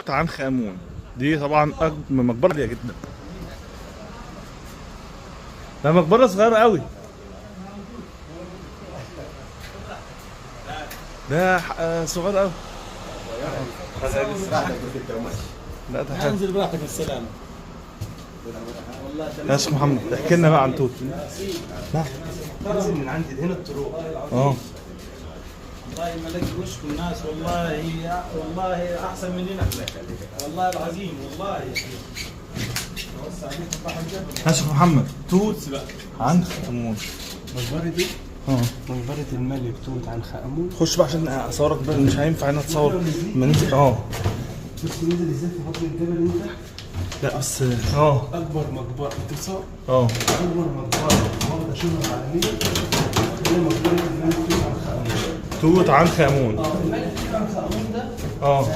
توت عنخ امون. دي طبعا مقبره عاليه جدا. ده مقبره صغيره قوي. ده صغير قوي. لا ده حلو. انزل براحتك بالسلامة. يا شيخ محمد احكي لنا بقى عن توت. لا انزل من عندي هنا الطرق. اه والله ما لقي وشكم الناس، والله احسن مننا. والله العظيم والله. يا شيخ محمد توت عنخ امون. مقبرة دي مقبرة الملك توت عنخ امون. خش بقى عشان اصورك بقى، مش هينفع هنا اتصور من بس نزل ازاي في بطن الجبل انت؟ لا بس اكبر مقبرة اتصال. اكبر مقبرة واخدة شهرة عالمية هي مقبرة الملك توت عنخ امون. توت عنخ امون. الملك توت عنخ امون ده اه